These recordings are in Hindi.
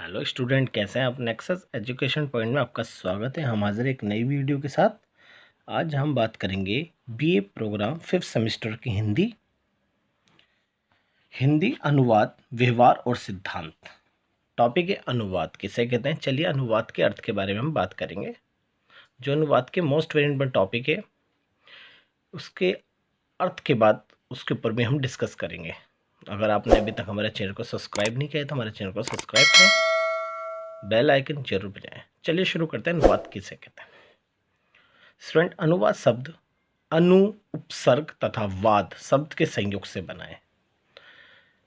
हेलो स्टूडेंट, कैसे हैं आप। नेक्सस एजुकेशन पॉइंट में आपका स्वागत है। हम हाजिर एक नई वीडियो के साथ। आज हम बात करेंगे बीए प्रोग्राम 5th सेमेस्टर की हिंदी अनुवाद, व्यवहार और सिद्धांत। टॉपिक है अनुवाद किसे कहते हैं। चलिए अनुवाद के अर्थ के बारे में हम बात करेंगे। जो अनुवाद के मोस्ट वेरिएंट टॉपिक है, उसके अर्थ के बाद उसके ऊपर भी हम डिस्कस करेंगे। अगर आपने अभी तक हमारे चैनल को सब्सक्राइब नहीं किया है तो हमारे चैनल को सब्सक्राइब करें, बेल आइकन जरूर बजाएं। चलिए शुरू करते हैं। अनुवाद किसे कहते हैं। स्टूडेंट, अनुवाद शब्द अनु, उपसर्ग तथा वाद शब्द के संयोग से बना है।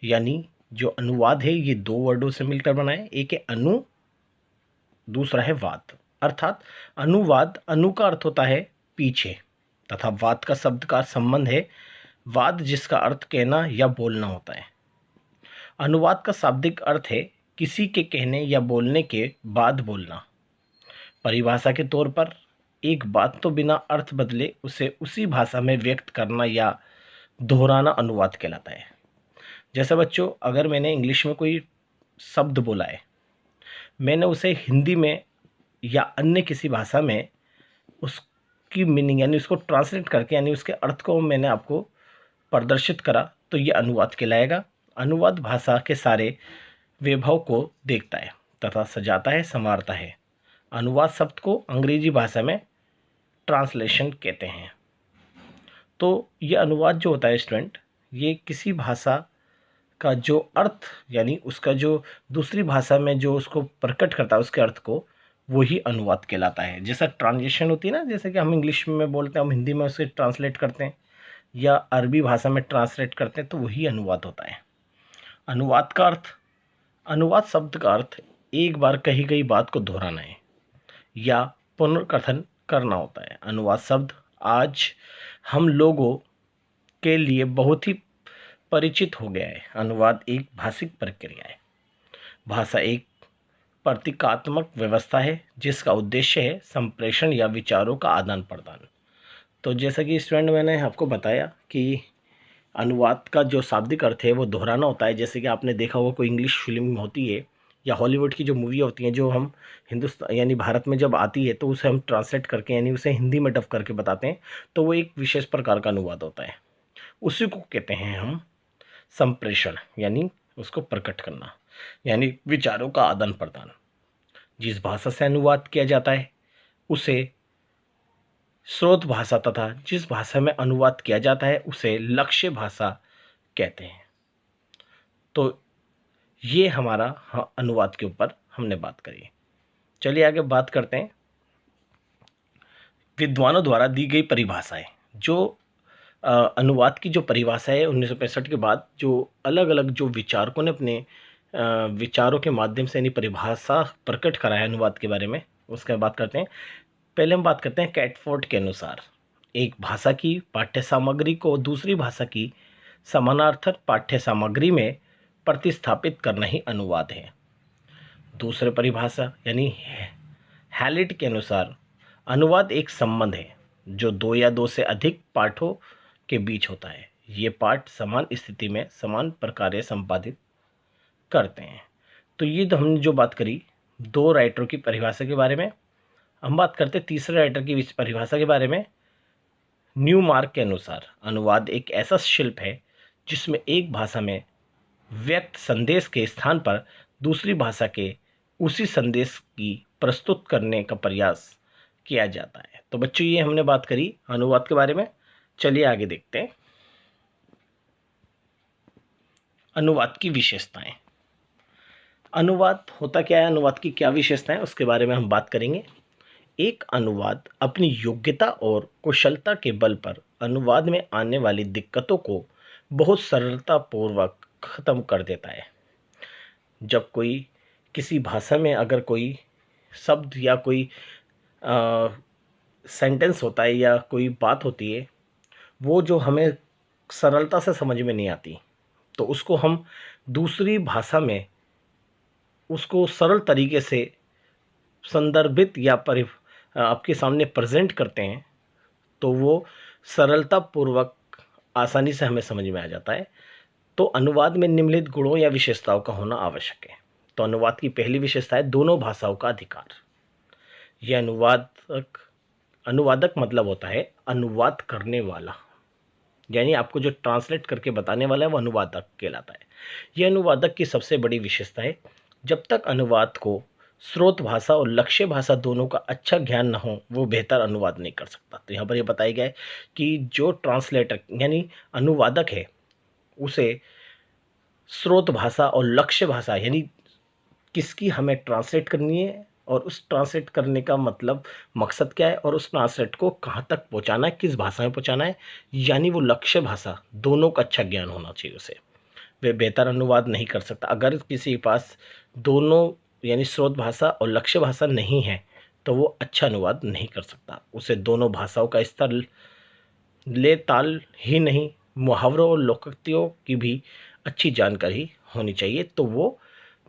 यानी जो अनुवाद है ये दो वर्डों से मिलकर बना है। एक है अनु, दूसरा है वाद। अर्थात अनुवाद, अनु का अर्थ होता है पीछे तथा वाद का शब्द का संबंध है वाद, जिसका अर्थ कहना या बोलना होता है। अनुवाद का शाब्दिक अर्थ है किसी के कहने या बोलने के बाद बोलना। परिभाषा के तौर पर एक बात तो बिना अर्थ बदले उसे उसी भाषा में व्यक्त करना या दोहराना अनुवाद कहलाता है। जैसे बच्चों, अगर मैंने इंग्लिश में कोई शब्द बोला है, मैंने उसे हिंदी में या अन्य किसी भाषा में उसकी मीनिंग यानी उसको ट्रांसलेट करके यानी उसके अर्थ को मैंने आपको प्रदर्शित करा, तो ये अनुवाद कहलाएगा। अनुवाद भाषा के सारे वैभव को देखता है तथा सजाता है, संवारता है। अनुवाद शब्द को अंग्रेजी भाषा में ट्रांसलेशन कहते हैं। तो ये अनुवाद जो होता है स्टूडेंट, ये किसी भाषा का जो अर्थ यानी उसका जो दूसरी भाषा में जो उसको प्रकट करता है उसके अर्थ को, वही अनुवाद कहलाता है। जैसा ट्रांसलेशन होती है ना, जैसे कि हम इंग्लिश में बोलते हैं, हम हिंदी में उसे ट्रांसलेट करते हैं या अरबी भाषा में ट्रांसलेट करते हैं, तो वही अनुवाद होता है। अनुवाद का अर्थ, अनुवाद शब्द का अर्थ एक बार कही गई बात को दोहराना है या पुनर्कथन करना होता है। अनुवाद शब्द आज हम लोगों के लिए बहुत ही परिचित हो गया है। अनुवाद एक भाषिक प्रक्रिया है। भाषा एक प्रतीकात्मक व्यवस्था है जिसका उद्देश्य है संप्रेषण या विचारों का आदान प्रदान। तो जैसा कि स्टूडेंट मैंने आपको बताया कि अनुवाद का जो शाब्दिक अर्थ है वो दोहराना होता है। जैसे कि आपने देखा होगा कोई इंग्लिश फिल्म होती है या हॉलीवुड की जो मूवी होती हैं, जो हम हिंदुस्तान यानी भारत में जब आती है तो उसे हम ट्रांसलेट करके यानी उसे हिंदी में डब करके बताते हैं, तो वो एक विशेष प्रकार का अनुवाद होता है। उसी को कहते हैं हम संप्रेषण, यानी उसको प्रकट करना, यानी विचारों का आदान प्रदान। जिस भाषा से अनुवाद किया जाता है उसे स्रोत भाषा तथा जिस भाषा में अनुवाद किया जाता है उसे लक्ष्य भाषा कहते हैं। तो ये हमारा अनुवाद के ऊपर हमने बात करी। चलिए आगे बात करते हैं विद्वानों द्वारा दी गई परिभाषाएं। जो अनुवाद की जो परिभाषा है 1965 के बाद जो अलग अलग जो विचारकों ने अपने विचारों के माध्यम से यानी परिभाषा प्रकट करा है अनुवाद के बारे में, उसके बात करते हैं। पहले हम बात करते हैं कैटफोर्ड के अनुसार, एक भाषा की पाठ्य सामग्री को दूसरी भाषा की समानार्थक पाठ्य सामग्री में प्रतिस्थापित करना ही अनुवाद है। दूसरे परिभाषा यानी हैलिट के अनुसार अनुवाद एक संबंध है जो दो या दो से अधिक पाठों के बीच होता है। ये पाठ समान स्थिति में समान प्रकार संपादित करते हैं। तो ये तो हमने जो बात करी दो राइटरों की परिभाषा के बारे में। हम बात करते हैं तीसरे राइटर की परिभाषा के बारे में। न्यूमार्क के अनुसार अनुवाद एक ऐसा शिल्प है जिसमें एक भाषा में व्यक्त संदेश के स्थान पर दूसरी भाषा के उसी संदेश की प्रस्तुत करने का प्रयास किया जाता है। तो बच्चों, ये हमने बात करी अनुवाद के बारे में। चलिए आगे देखते हैं अनुवाद की विशेषताएं। अनुवाद होता क्या है, अनुवाद की क्या विशेषताएं, उसके बारे में हम बात करेंगे। एक अनुवाद अपनी योग्यता और कुशलता के बल पर अनुवाद में आने वाली दिक्कतों को बहुत सरलतापूर्वक ख़त्म कर देता है। जब कोई किसी भाषा में अगर कोई शब्द या कोई सेंटेंस होता है या कोई बात होती है, वो जो हमें सरलता से समझ में नहीं आती, तो उसको हम दूसरी भाषा में उसको सरल तरीके से संदर्भित या आपके सामने प्रेजेंट करते हैं, तो वो सरलतापूर्वक आसानी से हमें समझ में आ जाता है। तो अनुवाद में निम्नलिखित गुणों या विशेषताओं का होना आवश्यक है। तो अनुवाद की पहली विशेषता है दोनों भाषाओं का अधिकार। यह अनुवादक मतलब होता है अनुवाद करने वाला, यानी आपको जो ट्रांसलेट करके बताने वाला है वो अनुवादक कहलाता है। यह अनुवादक की सबसे बड़ी विशेषता है। जब तक अनुवाद को स्रोत भाषा और लक्ष्य भाषा दोनों का अच्छा ज्ञान न हो, वो बेहतर अनुवाद नहीं कर सकता। तो यहाँ पर यह बताया गया है कि जो ट्रांसलेटर यानी अनुवादक है, उसे स्रोत भाषा और लक्ष्य भाषा यानी किसकी हमें ट्रांसलेट करनी है और उस ट्रांसलेट करने का मतलब मकसद क्या है और उस ट्रांसलेट को कहाँ तक पहुँचाना है, किस भाषा में पहुँचाना है, यानी वो लक्ष्य भाषा दोनों का अच्छा ज्ञान होना चाहिए उसे। वे बेहतर अनुवाद नहीं कर सकता। अगर किसी के पास दोनों यानी स्रोत भाषा और लक्ष्य भाषा नहीं है तो वो अच्छा अनुवाद नहीं कर सकता। उसे दोनों भाषाओं का स्तर ले ताल ही नहीं, मुहावरों और लोकोक्तियों की भी अच्छी जानकारी होनी चाहिए। तो वो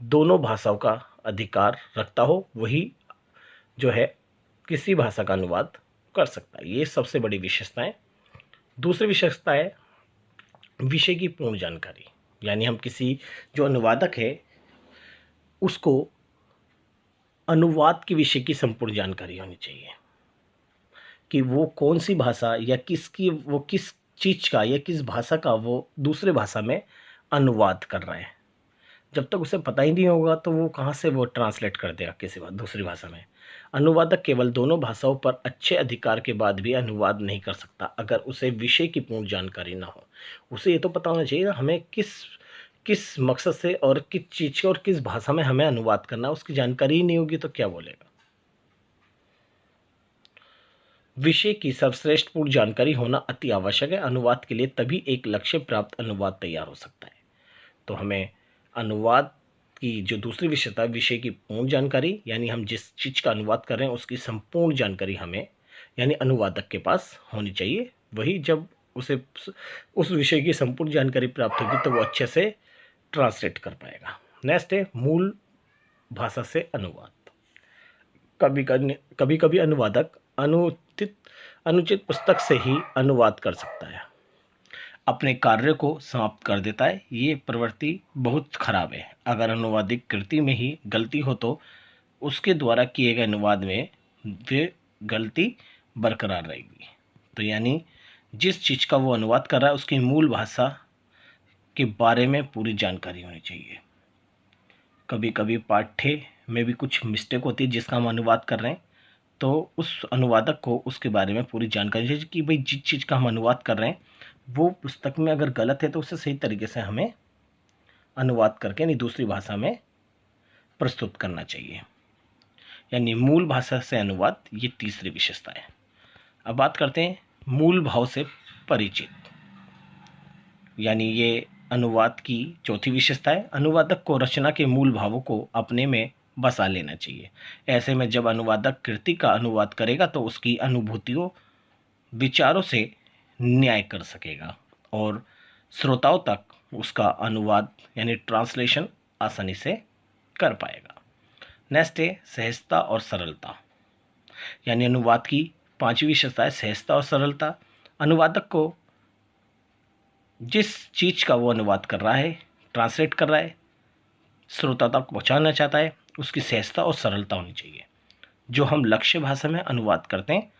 दोनों भाषाओं का अधिकार रखता हो, वही जो है किसी भाषा का अनुवाद कर सकता है। ये सबसे बड़ी विशेषता है। दूसरी विशेषता है विषय की पूर्ण जानकारी, यानी हम किसी जो अनुवादक है उसको अनुवाद के विषय की संपूर्ण जानकारी होनी चाहिए कि वो कौन सी भाषा या किसकी वो किस चीज़ का या किस भाषा का वो दूसरे भाषा में अनुवाद कर रहा है। जब तक उसे पता ही नहीं होगा तो वो कहाँ से वो ट्रांसलेट कर देगा किसी दूसरी भाषा में। अनुवादक केवल दोनों भाषाओं पर अच्छे अधिकार के बाद भी अनुवाद नहीं कर सकता अगर उसे विषय की पूर्ण जानकारी ना हो। उसे ये तो पता होना चाहिए हमें किस किस मकसद से और किस चीज़ के और किस भाषा में हमें अनुवाद करना है, उसकी जानकारी ही नहीं होगी तो क्या बोलेगा। विषय की सर्वश्रेष्ठ पूर्ण जानकारी होना अति आवश्यक है। अनुवाद के लिए तभी एक लक्ष्य प्राप्त अनुवाद तैयार हो सकता है। तो हमें अनुवाद की जो दूसरी विशेषता है विषय की पूर्ण जानकारी, यानी हम जिस चीज़ का अनुवाद कर रहे हैं उसकी संपूर्ण जानकारी हमें यानी अनुवादक के पास होनी चाहिए। वही जब उसे उस विषय की संपूर्ण जानकारी प्राप्त होगी तो वो अच्छे से ट्रांसलेट कर पाएगा। नेक्स्ट है मूल भाषा से अनुवाद। कभी कभी अनुवादक अनुचित पुस्तक से ही अनुवाद कर सकता है, अपने कार्य को समाप्त कर देता है। ये प्रवृत्ति बहुत खराब है। अगर अनुवादिक कृति में ही गलती हो तो उसके द्वारा किए गए अनुवाद में वे गलती बरकरार रहेगी। तो यानी जिस चीज़ का वो अनुवाद कर रहा है उसकी मूल भाषा के बारे में पूरी जानकारी होनी चाहिए। कभी कभी पाठ्य में भी कुछ मिस्टेक होती है जिसका हम अनुवाद कर रहे हैं, तो उस अनुवादक को उसके बारे में पूरी जानकारी चाहिए कि भाई जिस चीज़ का हम अनुवाद कर रहे हैं वो पुस्तक में अगर गलत है तो उसे सही तरीके से हमें अनुवाद करके यानी दूसरी भाषा में प्रस्तुत करना चाहिए। यानी मूल भाषा से अनुवाद, ये तीसरी विशेषता है। अब बात करते हैं मूल भाव से परिचित, यानी ये अनुवाद की चौथी विशेषता है। अनुवादक को रचना के मूल भावों को अपने में बसा लेना चाहिए। ऐसे में जब अनुवादक कृति का अनुवाद करेगा तो उसकी अनुभूतियों विचारों से न्याय कर सकेगा और श्रोताओं तक उसका अनुवाद यानी ट्रांसलेशन आसानी से कर पाएगा। नेक्स्ट है सहजता और सरलता, यानी अनुवाद की पांचवी विशेषता है सहजता और सरलता। अनुवादक को जिस चीज़ का वो अनुवाद कर रहा है, ट्रांसलेट कर रहा है, श्रोता तक पहुँचाना चाहता है, उसकी सहजता और सरलता होनी चाहिए। जो हम लक्ष्य भाषा में अनुवाद करते हैं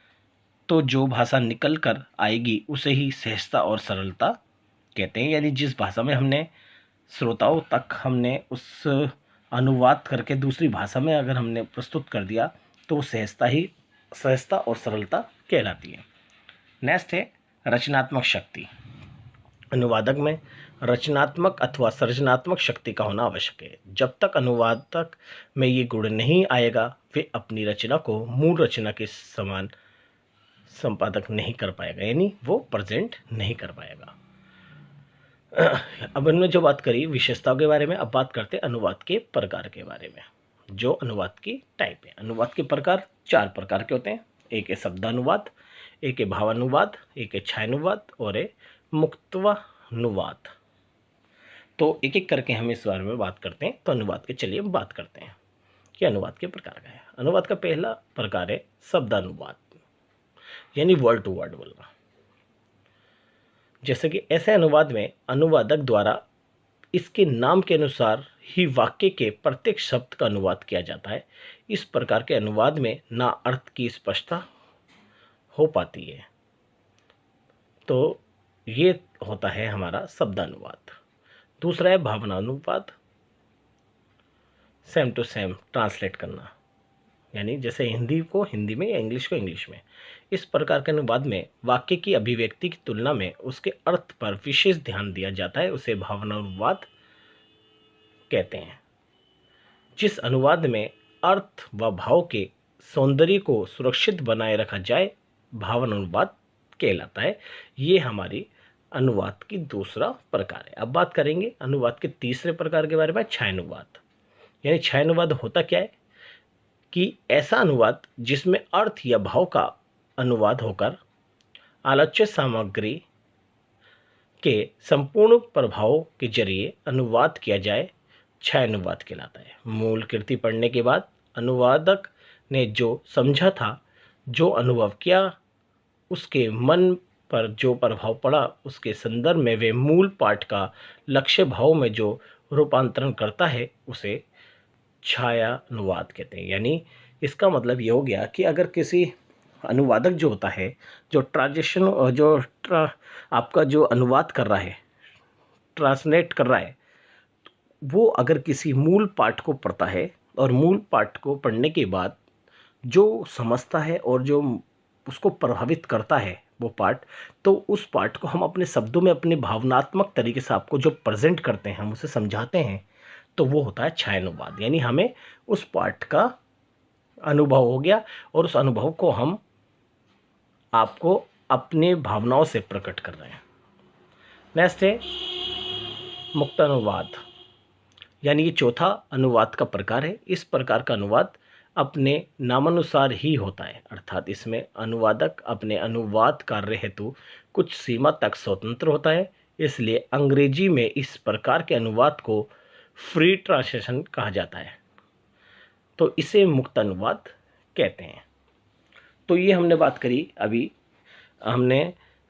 तो जो भाषा निकल कर आएगी उसे ही सहजता और सरलता कहते हैं। यानी जिस भाषा में हमने श्रोताओं तक हमने उस अनुवाद करके दूसरी भाषा में अगर हमने प्रस्तुत कर दिया तो वो सहजता और सरलता कहलाती है। नेक्स्ट है रचनात्मक शक्ति। अनुवादक में रचनात्मक अथवा सृजनात्मक शक्ति का होना आवश्यक है। जब तक अनुवादक में ये गुण नहीं आएगा वे अपनी रचना को मूल रचना के समान संपादक नहीं कर पाएगा, यानी वो प्रेजेंट नहीं कर पाएगा। अब हमने जो बात करी विशेषताओं के बारे में, अब बात करते हैं अनुवाद के प्रकार के बारे में। जो अनुवाद की टाइप है, अनुवाद के प्रकार 4 प्रकार के होते हैं। एक है शब्दानुवाद, एक है भावानुवाद, एक है छायानुवाद और एक मुक्तवानुवाद। तो एक एक करके हम इस बारे में बात करते हैं। तो अनुवाद के चलिए बात करते हैं कि अनुवाद के प्रकार क्या है। अनुवाद का पहला प्रकार है शब्दानुवाद, यानी वर्ड टू वर्ड बोलना। जैसे कि ऐसे अनुवाद में अनुवादक द्वारा इसके नाम के अनुसार ही वाक्य के प्रत्येक शब्द का अनुवाद किया जाता है। इस प्रकार के अनुवाद में ना अर्थ की स्पष्टता हो पाती है। तो ये होता है हमारा शब्दानुवाद। दूसरा है भावनानुवाद, सेम टू सेम ट्रांसलेट करना, यानी जैसे हिंदी को हिंदी में या इंग्लिश को इंग्लिश में। इस प्रकार के अनुवाद में वाक्य की अभिव्यक्ति की तुलना में उसके अर्थ पर विशेष ध्यान दिया जाता है, उसे भावनानुवाद कहते हैं। जिस अनुवाद में अर्थ व भाव के सौंदर्य को सुरक्षित बनाए रखा जाए, भावनानुवाद कहलाता है। ये हमारी अनुवाद की दूसरा प्रकार है। अब बात करेंगे अनुवाद के तीसरे प्रकार के बारे में, छायानुवाद। यानी छायानुवाद होता क्या है कि ऐसा अनुवाद जिसमें अर्थ या भाव का अनुवाद होकर आलोच्य सामग्री के संपूर्ण प्रभाव के जरिए अनुवाद किया जाए, छायानुवाद कहलाता है। मूल कृति पढ़ने के बाद अनुवादक ने जो समझा था, जो अनुभव किया, उसके मन पर जो प्रभाव पड़ा, उसके संदर्भ में वे मूल पाठ का लक्ष्य भाव में जो रूपांतरण करता है, उसे छायानुवाद कहते हैं। यानी इसका मतलब ये हो गया कि अगर किसी अनुवादक जो होता है, जो आपका जो अनुवाद कर रहा है, ट्रांसलेट कर रहा है, वो अगर किसी मूल पाठ को पढ़ता है और मूल पाठ को पढ़ने के बाद जो समझता है और जो उसको प्रभावित करता है वो पाठ, तो उस पाठ को हम अपने शब्दों में अपने भावनात्मक तरीके से आपको जो प्रेजेंट करते हैं, हम उसे समझाते हैं, तो वो होता है छायानुवाद। यानी हमें उस पाठ का अनुभव हो गया और उस अनुभव को हम आपको अपने भावनाओं से प्रकट कर रहे हैं। नेक्स्ट है मुक्तानुवाद, यानी ये चौथा अनुवाद का प्रकार है। इस प्रकार का अनुवाद अपने नामानुसार ही होता है, अर्थात इसमें अनुवादक अपने अनुवाद कार्य हेतु कुछ सीमा तक स्वतंत्र होता है। इसलिए अंग्रेजी में इस प्रकार के अनुवाद को फ्री ट्रांसलेशन कहा जाता है, तो इसे मुक्त अनुवाद कहते हैं। तो ये हमने बात करी, अभी हमने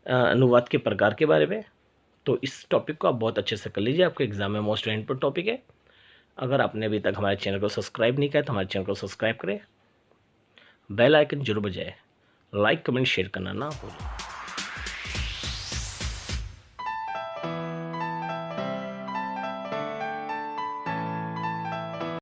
अनुवाद के प्रकार के बारे में। तो इस टॉपिक को आप बहुत अच्छे से कर लीजिए, आपके एग्जाम में मोस्ट इम्पोर्टेंट टॉपिक है। अगर आपने अभी तक हमारे चैनल को सब्सक्राइब नहीं किया तो हमारे चैनल को सब्सक्राइब करें, बेल आइकन जरूर बजाएं, लाइक कमेंट शेयर करना ना भूलें।